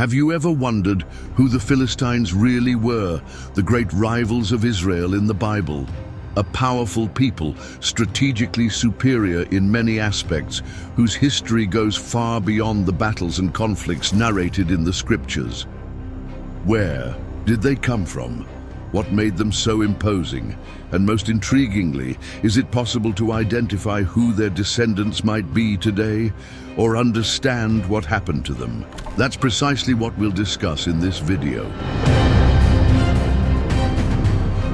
Have you ever wondered who the Philistines really were, the great rivals of Israel in the Bible? A powerful people, strategically superior in many aspects, whose history goes far beyond the battles and conflicts narrated in the scriptures. Where did they come from? What made them so imposing? And most intriguingly, is it possible to identify who their descendants might be today, or understand what happened to them? That's precisely what we'll discuss in this video.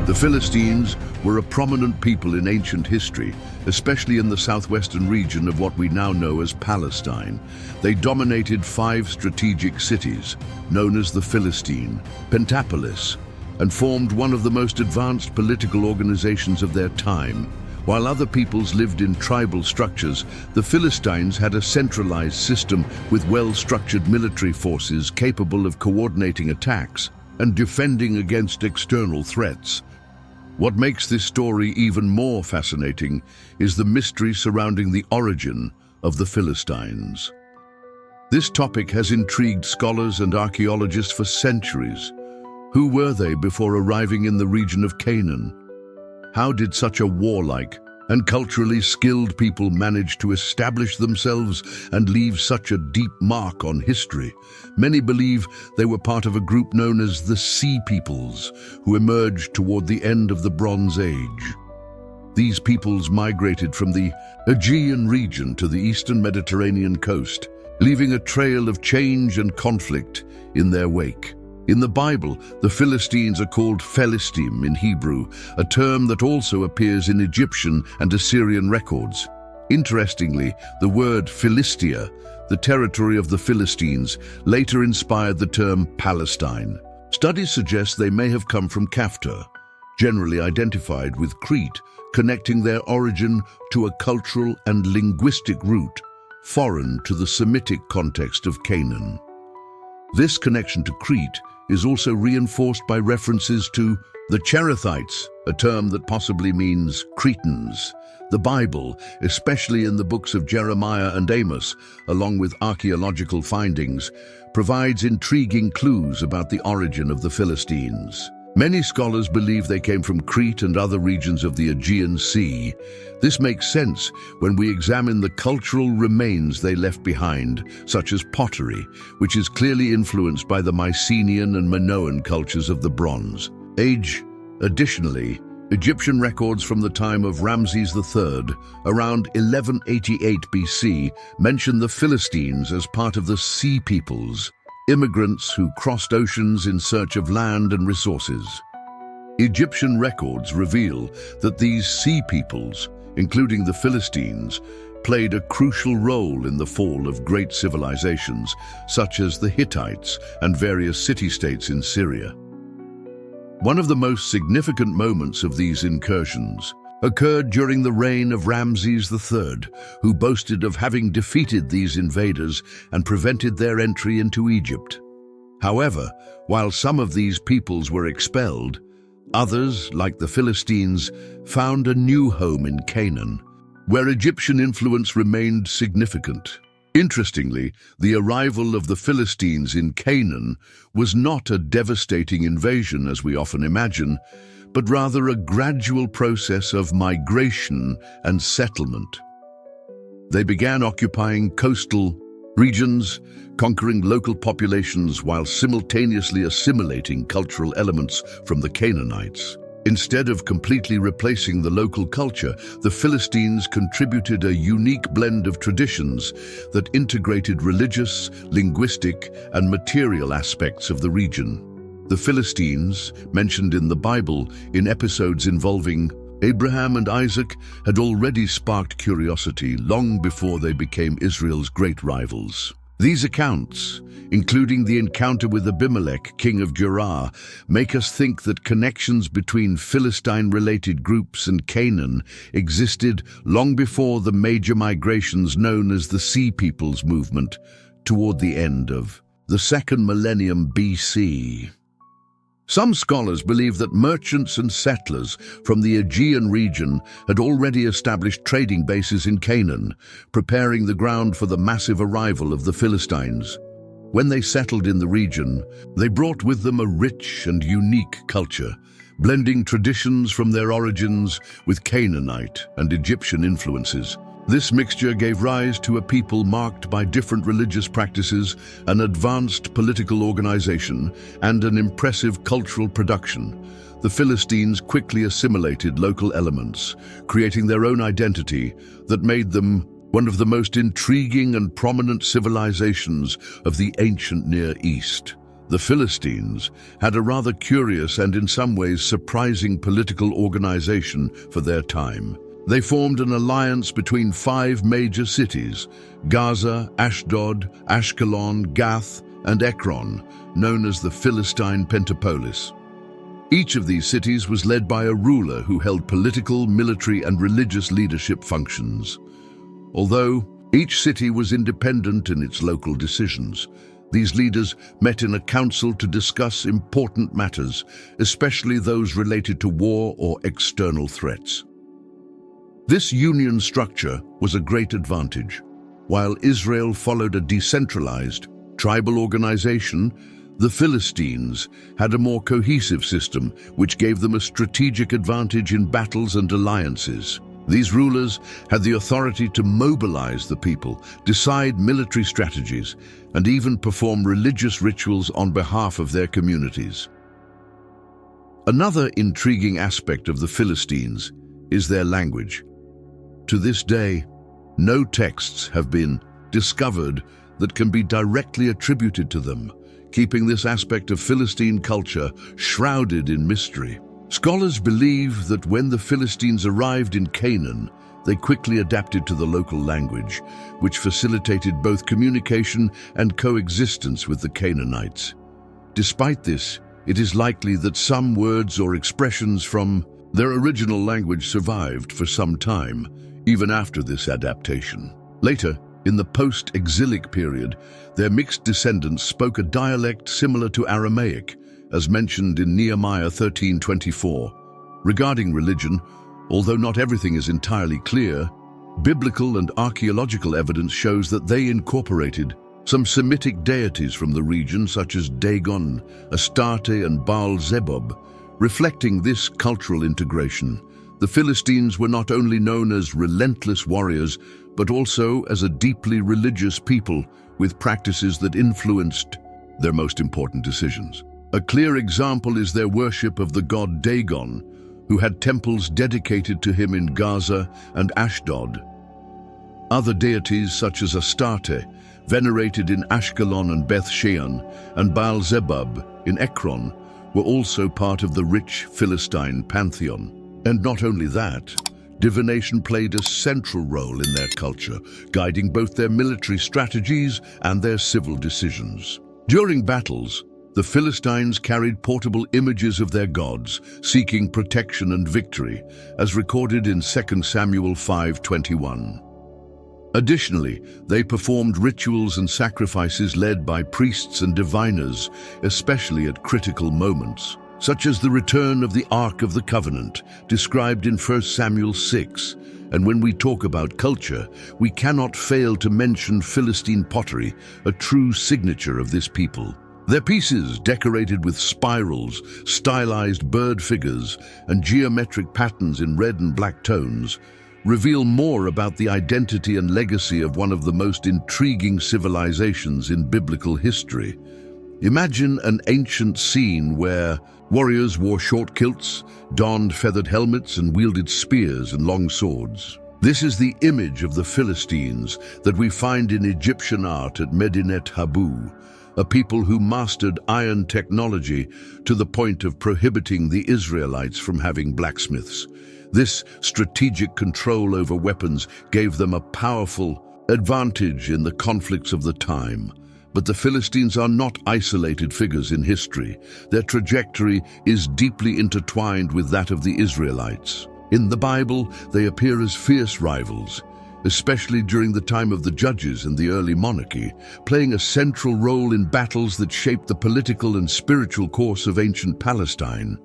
The Philistines were a prominent people in ancient history, especially in the southwestern region of what we now know as Palestine. They dominated 5 strategic cities, known as the Philistine, Pentapolis, and formed one of the most advanced political organizations of their time. While other peoples lived in tribal structures, the Philistines had a centralized system with well-structured military forces capable of coordinating attacks and defending against external threats. What makes this story even more fascinating is the mystery surrounding the origin of the Philistines. This topic has intrigued scholars and archaeologists for centuries. Who were they before arriving in the region of Canaan? How did such a warlike and culturally skilled people manage to establish themselves and leave such a deep mark on history? Many believe they were part of a group known as the Sea Peoples, who emerged toward the end of the Bronze Age. These peoples migrated from the Aegean region to the eastern Mediterranean coast, leaving a trail of change and conflict in their wake. In the Bible, the Philistines are called Philistim in Hebrew, a term that also appears in Egyptian and Assyrian records. Interestingly, the word Philistia, the territory of the Philistines, later inspired the term Palestine. Studies suggest they may have come from Kafta, generally identified with Crete, connecting their origin to a cultural and linguistic root, foreign to the Semitic context of Canaan. This connection to Crete is also reinforced by references to the Cherethites, a term that possibly means Cretans. The Bible, especially in the books of Jeremiah and Amos, along with archaeological findings, provides intriguing clues about the origin of the Philistines. Many scholars believe they came from Crete and other regions of the Aegean Sea. This makes sense when we examine the cultural remains they left behind, such as pottery, which is clearly influenced by the Mycenaean and Minoan cultures of the Bronze Age. Additionally, Egyptian records from the time of Ramses III, around 1188 BC, mention the Philistines as part of the Sea Peoples, immigrants who crossed oceans in search of land and resources. Egyptian records reveal that these sea peoples, including the Philistines, played a crucial role in the fall of great civilizations, such as the Hittites and various city-states in Syria. One of the most significant moments of these incursions occurred during the reign of Ramses III, who boasted of having defeated these invaders and prevented their entry into Egypt. However, while some of these peoples were expelled, others, like the Philistines, found a new home in Canaan, where Egyptian influence remained significant. Interestingly, the arrival of the Philistines in Canaan was not a devastating invasion as we often imagine, but rather a gradual process of migration and settlement. They began occupying coastal regions, conquering local populations while simultaneously assimilating cultural elements from the Canaanites. Instead of completely replacing the local culture, the Philistines contributed a unique blend of traditions that integrated religious, linguistic, and material aspects of the region. The Philistines, mentioned in the Bible in episodes involving Abraham and Isaac, had already sparked curiosity long before they became Israel's great rivals. These accounts, including the encounter with Abimelech, king of Gerar, make us think that connections between Philistine-related groups and Canaan existed long before the major migrations known as the Sea Peoples movement toward the end of the 2nd millennium BC. Some scholars believe that merchants and settlers from the Aegean region had already established trading bases in Canaan, preparing the ground for the massive arrival of the Philistines. When they settled in the region, they brought with them a rich and unique culture, blending traditions from their origins with Canaanite and Egyptian influences. This mixture gave rise to a people marked by different religious practices, an advanced political organization, and an impressive cultural production. The Philistines quickly assimilated local elements, creating their own identity that made them one of the most intriguing and prominent civilizations of the ancient Near East. The Philistines had a rather curious and in some ways surprising political organization for their time. They formed an alliance between 5 major cities: Gaza, Ashdod, Ashkelon, Gath, and Ekron, known as the Philistine Pentapolis. Each of these cities was led by a ruler who held political, military, and religious leadership functions. Although each city was independent in its local decisions, these leaders met in a council to discuss important matters, especially those related to war or external threats. This union structure was a great advantage. While Israel followed a decentralized, tribal organization, the Philistines had a more cohesive system which gave them a strategic advantage in battles and alliances. These rulers had the authority to mobilize the people, decide military strategies, and even perform religious rituals on behalf of their communities. Another intriguing aspect of the Philistines is their language. To this day, no texts have been discovered that can be directly attributed to them, keeping this aspect of Philistine culture shrouded in mystery. Scholars believe that when the Philistines arrived in Canaan, they quickly adapted to the local language, which facilitated both communication and coexistence with the Canaanites. Despite this, it is likely that some words or expressions from their original language survived for some time, even after this adaptation. Later, in the post-exilic period, their mixed descendants spoke a dialect similar to Aramaic, as mentioned in Nehemiah 13:24. Regarding religion, although not everything is entirely clear, biblical and archaeological evidence shows that they incorporated some Semitic deities from the region, such as Dagon, Astarte, and Baal-zebub. Reflecting this cultural integration, the Philistines were not only known as relentless warriors, but also as a deeply religious people with practices that influenced their most important decisions. A clear example is their worship of the god Dagon, who had temples dedicated to him in Gaza and Ashdod. Other deities such as Astarte, venerated in Ashkelon and Beth Shean, and Baal-zebub in Ekron, were also part of the rich Philistine pantheon. And not only that, divination played a central role in their culture, guiding both their military strategies and their civil decisions. During battles, the Philistines carried portable images of their gods, seeking protection and victory, as recorded in 2 Samuel 5:21. Additionally, they performed rituals and sacrifices led by priests and diviners, especially at critical moments, such as the return of the Ark of the Covenant, described in 1 Samuel 6. And when we talk about culture, we cannot fail to mention Philistine pottery, a true signature of this people. Their pieces, decorated with spirals, stylized bird figures, and geometric patterns in red and black tones, reveal more about the identity and legacy of one of the most intriguing civilizations in biblical history. Imagine an ancient scene where warriors wore short kilts, donned feathered helmets, and wielded spears and long swords. This is the image of the Philistines that we find in Egyptian art at Medinet Habu, a people who mastered iron technology to the point of prohibiting the Israelites from having blacksmiths. This strategic control over weapons gave them a powerful advantage in the conflicts of the time. But the Philistines are not isolated figures in history. Their trajectory is deeply intertwined with that of the Israelites. In the Bible, they appear as fierce rivals, especially during the time of the Judges and the early monarchy, playing a central role in battles that shaped the political and spiritual course of ancient Palestine.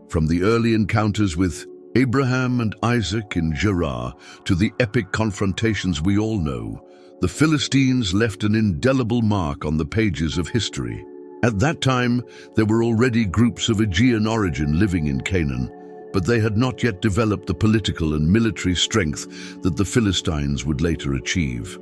From the early encounters with Abraham and Isaac in Gerar to the epic confrontations we all know, the Philistines left an indelible mark on the pages of history. At that time, there were already groups of Aegean origin living in Canaan, but they had not yet developed the political and military strength that the Philistines would later achieve.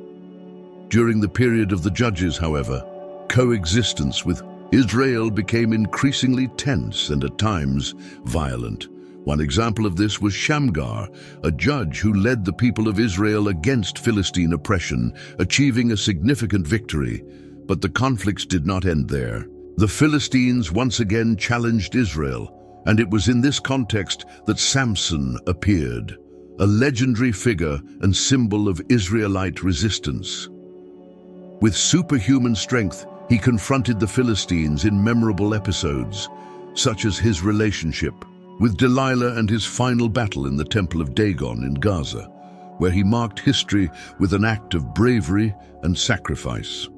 During the period of the Judges, however, coexistence with Israel became increasingly tense and at times violent. One example of this was Shamgar, a judge who led the people of Israel against Philistine oppression, achieving a significant victory. But the conflicts did not end there. The Philistines once again challenged Israel, and it was in this context that Samson appeared, a legendary figure and symbol of Israelite resistance. With superhuman strength, he confronted the Philistines in memorable episodes, such as his relationship with Delilah and his final battle in the Temple of Dagon in Gaza, where he marked history with an act of bravery and sacrifice.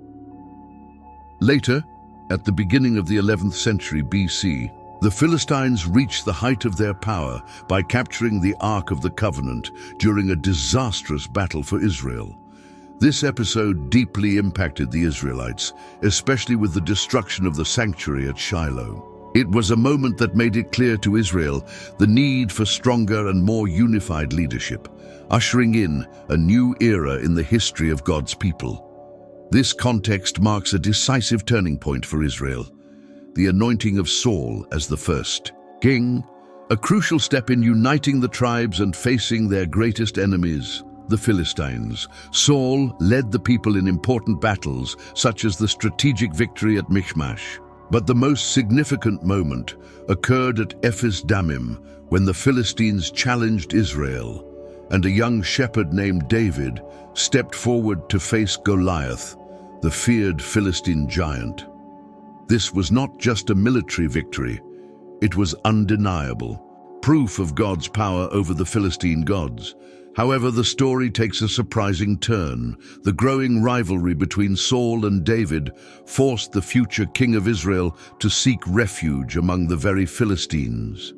Later, at the beginning of the 11th century BC, the Philistines reached the height of their power by capturing the Ark of the Covenant during a disastrous battle for Israel. This episode deeply impacted the Israelites, especially with the destruction of the sanctuary at Shiloh. It was a moment that made it clear to Israel the need for stronger and more unified leadership, ushering in a new era in the history of God's people. This context marks a decisive turning point for Israel, the anointing of Saul as the first king, a crucial step in uniting the tribes and facing their greatest enemies, the Philistines. Saul led the people in important battles, such as the strategic victory at Michmash. But the most significant moment occurred at Ephes Dammim, when the Philistines challenged Israel, and a young shepherd named David stepped forward to face Goliath, the feared Philistine giant. This was not just a military victory, it was undeniable, proof of God's power over the Philistine gods. However, the story takes a surprising turn. The growing rivalry between Saul and David forced the future king of Israel to seek refuge among the very Philistines.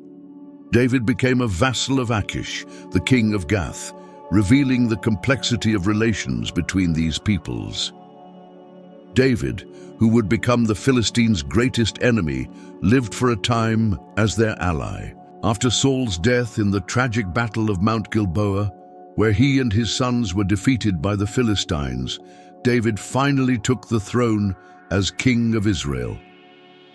David became a vassal of Achish, the king of Gath, revealing the complexity of relations between these peoples. David, who would become the Philistines' greatest enemy, lived for a time as their ally. After Saul's death in the tragic battle of Mount Gilboa, where he and his sons were defeated by the Philistines, David finally took the throne as king of Israel.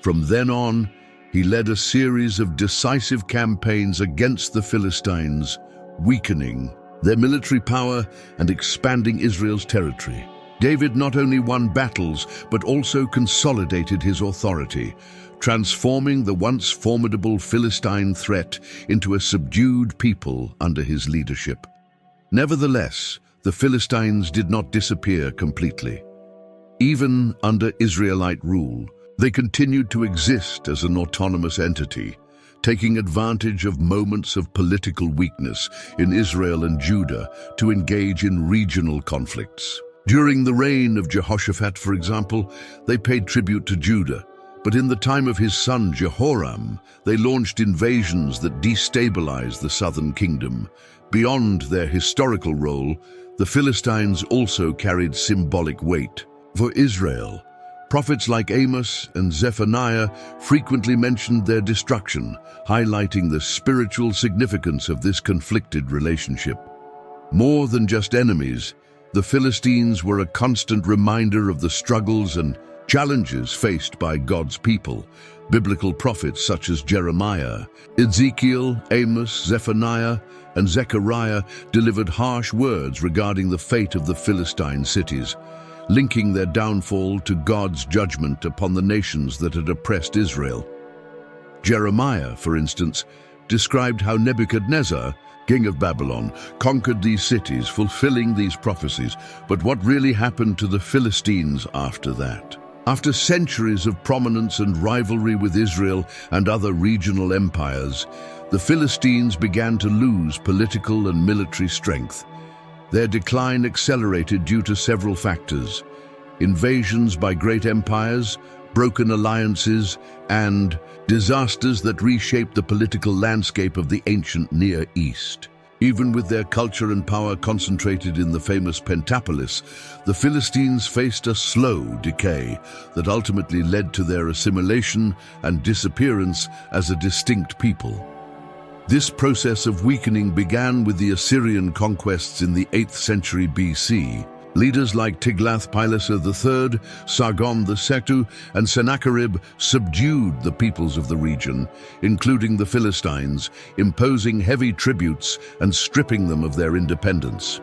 From then on, he led a series of decisive campaigns against the Philistines, weakening their military power and expanding Israel's territory. David not only won battles, but also consolidated his authority, transforming the once formidable Philistine threat into a subdued people under his leadership. Nevertheless, the Philistines did not disappear completely. Even under Israelite rule, they continued to exist as an autonomous entity, taking advantage of moments of political weakness in Israel and Judah to engage in regional conflicts. During the reign of Jehoshaphat, for example, they paid tribute to Judah, but in the time of his son Jehoram, they launched invasions that destabilized the southern kingdom. Beyond their historical role, the Philistines also carried symbolic weight. For Israel, prophets like Amos and Zephaniah frequently mentioned their destruction, highlighting the spiritual significance of this conflicted relationship. More than just enemies, the Philistines were a constant reminder of the struggles and challenges faced by God's people. Biblical prophets such as Jeremiah, Ezekiel, Amos, Zephaniah, and Zechariah delivered harsh words regarding the fate of the Philistine cities, linking their downfall to God's judgment upon the nations that had oppressed Israel. Jeremiah, for instance, described how Nebuchadnezzar, king of Babylon, conquered these cities, fulfilling these prophecies. But what really happened to the Philistines after that? After centuries of prominence and rivalry with Israel and other regional empires, the Philistines began to lose political and military strength. Their decline accelerated due to several factors: invasions by great empires, broken alliances, and disasters that reshaped the political landscape of the ancient Near East. Even with their culture and power concentrated in the famous Pentapolis, the Philistines faced a slow decay that ultimately led to their assimilation and disappearance as a distinct people. This process of weakening began with the Assyrian conquests in the 8th century BC. Leaders like Tiglath-Pileser III, Sargon II, and Sennacherib subdued the peoples of the region, including the Philistines, imposing heavy tributes and stripping them of their independence.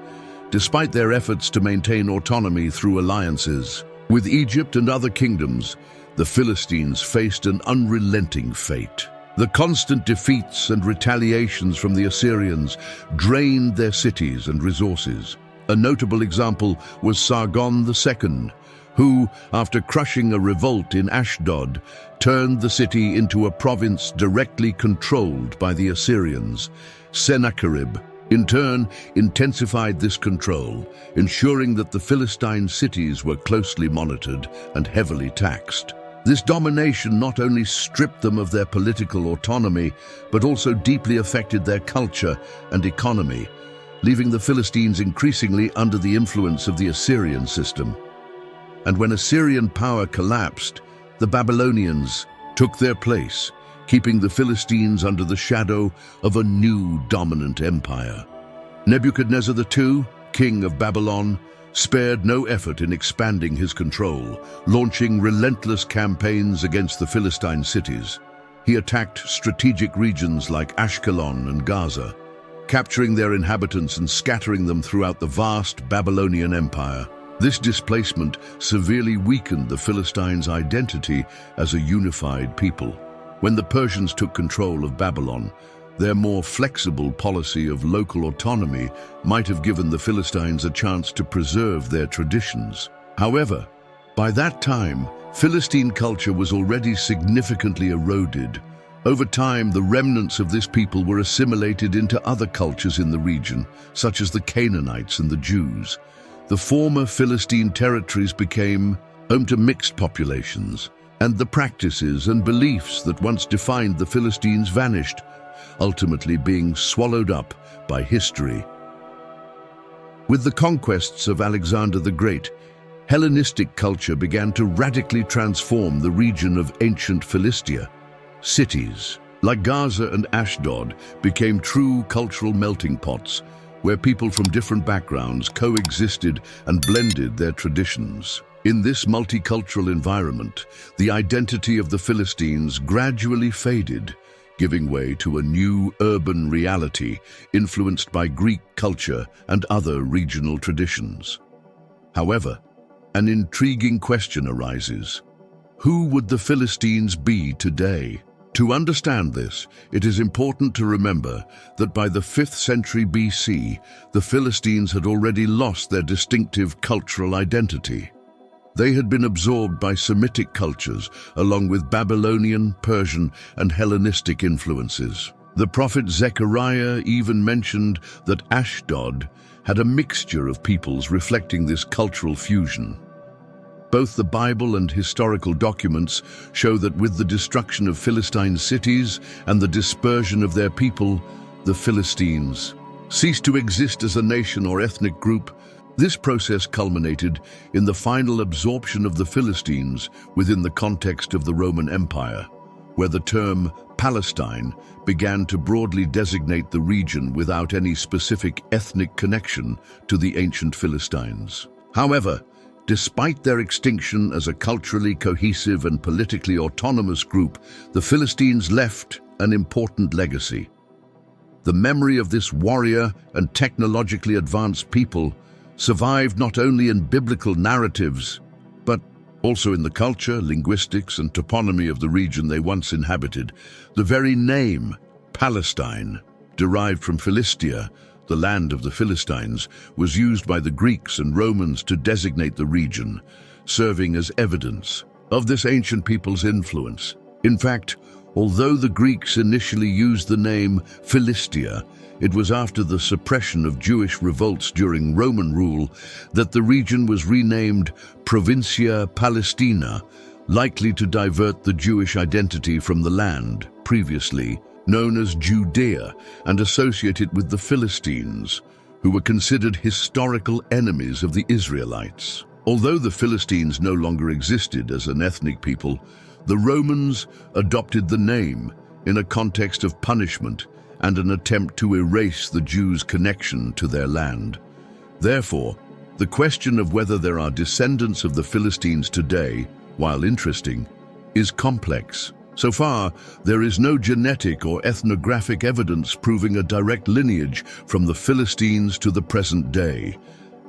Despite their efforts to maintain autonomy through alliances with Egypt and other kingdoms, the Philistines faced an unrelenting fate. The constant defeats and retaliations from the Assyrians drained their cities and resources. A notable example was Sargon II, who, after crushing a revolt in Ashdod, turned the city into a province directly controlled by the Assyrians. Sennacherib, in turn, intensified this control, ensuring that the Philistine cities were closely monitored and heavily taxed. This domination not only stripped them of their political autonomy, but also deeply affected their culture and economy, leaving the Philistines increasingly under the influence of the Assyrian system. And when Assyrian power collapsed, the Babylonians took their place, keeping the Philistines under the shadow of a new dominant empire. Nebuchadnezzar II, king of Babylon, spared no effort in expanding his control, launching relentless campaigns against the Philistine cities. He attacked strategic regions like Ashkelon and Gaza, capturing their inhabitants and scattering them throughout the vast Babylonian Empire. This displacement severely weakened the Philistines' identity as a unified people. When the Persians took control of Babylon, their more flexible policy of local autonomy might have given the Philistines a chance to preserve their traditions. However, by that time, Philistine culture was already significantly eroded. Over time, the remnants of this people were assimilated into other cultures in the region, such as the Canaanites and the Jews. The former Philistine territories became home to mixed populations, and the practices and beliefs that once defined the Philistines vanished, ultimately being swallowed up by history. With the conquests of Alexander the Great, Hellenistic culture began to radically transform the region of ancient Philistia. Cities like Gaza and Ashdod became true cultural melting pots, where people from different backgrounds coexisted and blended their traditions. In this multicultural environment, the identity of the Philistines gradually faded, giving way to a new urban reality influenced by Greek culture and other regional traditions. However, an intriguing question arises. Who would the Philistines be today? To understand this, it is important to remember that by the 5th century BC, the Philistines had already lost their distinctive cultural identity. They had been absorbed by Semitic cultures, along with Babylonian, Persian, and Hellenistic influences. The prophet Zechariah even mentioned that Ashdod had a mixture of peoples reflecting this cultural fusion. Both the Bible and historical documents show that with the destruction of Philistine cities and the dispersion of their people, the Philistines ceased to exist as a nation or ethnic group. This process culminated in the final absorption of the Philistines within the context of the Roman Empire, where the term Palestine began to broadly designate the region without any specific ethnic connection to the ancient Philistines. However, despite their extinction as a culturally cohesive and politically autonomous group, the Philistines left an important legacy. The memory of this warrior and technologically advanced people survived not only in biblical narratives, but also in the culture, linguistics, and toponymy of the region they once inhabited. The very name, Palestine, derived from Philistia, the land of the Philistines, was used by the Greeks and Romans to designate the region, serving as evidence of this ancient people's influence. In fact, although the Greeks initially used the name Philistia, it was after the suppression of Jewish revolts during Roman rule that the region was renamed Provincia Palestina, likely to divert the Jewish identity from the land, previously known as Judea, and associate it with the Philistines, who were considered historical enemies of the Israelites. Although the Philistines no longer existed as an ethnic people, the Romans adopted the name in a context of punishment and an attempt to erase the Jews' connection to their land. Therefore, the question of whether there are descendants of the Philistines today, while interesting, is complex. So far, there is no genetic or ethnographic evidence proving a direct lineage from the Philistines to the present day.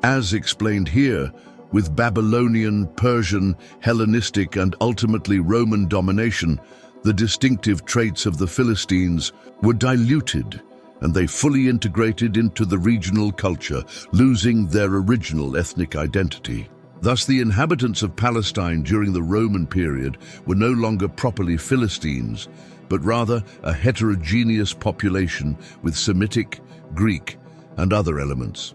As explained here, with Babylonian, Persian, Hellenistic, and ultimately Roman domination, the distinctive traits of the Philistines were diluted, and they fully integrated into the regional culture, losing their original ethnic identity. Thus, the inhabitants of Palestine during the Roman period were no longer properly Philistines, but rather a heterogeneous population with Semitic, Greek, and other elements.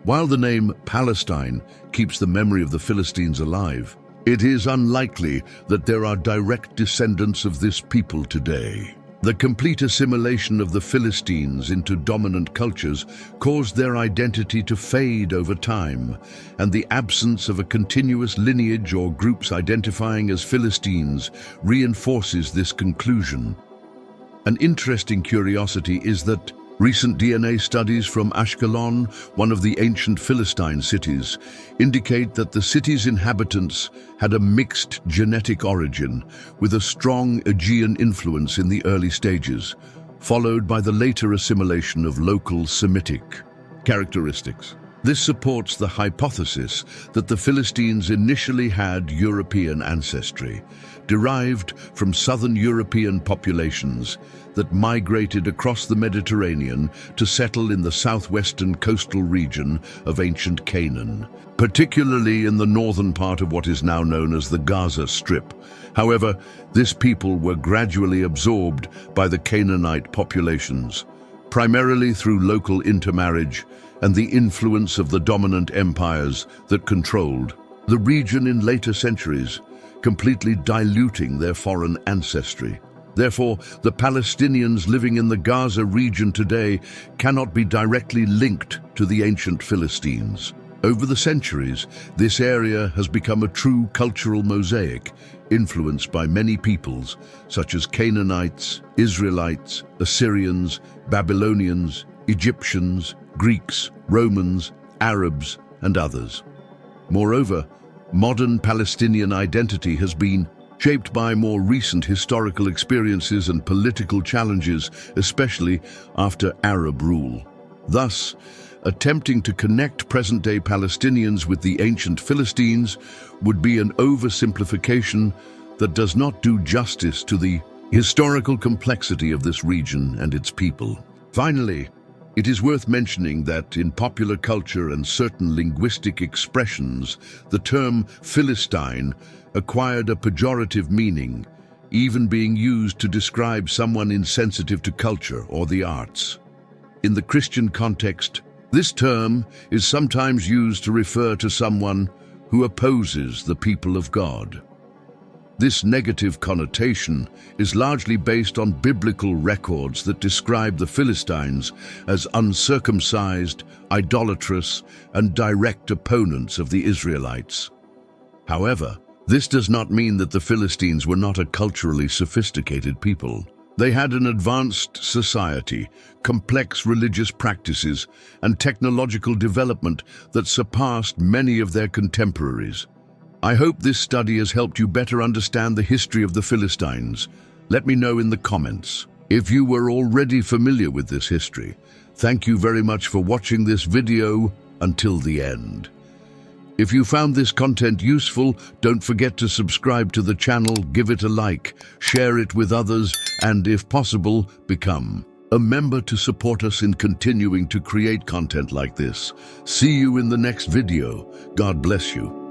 While the name Palestine keeps the memory of the Philistines alive, it is unlikely that there are direct descendants of this people today. The complete assimilation of the Philistines into dominant cultures caused their identity to fade over time, and the absence of a continuous lineage or groups identifying as Philistines reinforces this conclusion. An interesting curiosity is that recent DNA studies from Ashkelon, one of the ancient Philistine cities, indicate that the city's inhabitants had a mixed genetic origin with a strong Aegean influence in the early stages, followed by the later assimilation of local Semitic characteristics. This supports the hypothesis that the Philistines initially had European ancestry, derived from southern European populations that migrated across the Mediterranean to settle in the southwestern coastal region of ancient Canaan, particularly in the northern part of what is now known as the Gaza Strip. However, this people were gradually absorbed by the Canaanite populations, primarily through local intermarriage and the influence of the dominant empires that controlled the region in later centuries, completely diluting their foreign ancestry. Therefore, the Palestinians living in the Gaza region today cannot be directly linked to the ancient Philistines. Over the centuries, this area has become a true cultural mosaic, influenced by many peoples, such as Canaanites, Israelites, Assyrians, Babylonians, Egyptians, Greeks, Romans, Arabs, and others. Moreover, modern Palestinian identity has been shaped by more recent historical experiences and political challenges, especially after Arab rule. Thus, attempting to connect present-day Palestinians with the ancient Philistines would be an oversimplification that does not do justice to the historical complexity of this region and its people. Finally, it is worth mentioning that in popular culture and certain linguistic expressions, the term Philistine acquired a pejorative meaning, even being used to describe someone insensitive to culture or the arts. In the Christian context, this term is sometimes used to refer to someone who opposes the people of God. This negative connotation is largely based on biblical records that describe the Philistines as uncircumcised, idolatrous, and direct opponents of the Israelites. However, this does not mean that the Philistines were not a culturally sophisticated people. They had an advanced society, complex religious practices, and technological development that surpassed many of their contemporaries. I hope this study has helped you better understand the history of the Philistines. Let me know in the comments if you were already familiar with this history. Thank you very much for watching this video until the end. If you found this content useful, don't forget to subscribe to the channel, give it a like, share it with others, and if possible, become a member to support us in continuing to create content like this. See you in the next video. God bless you.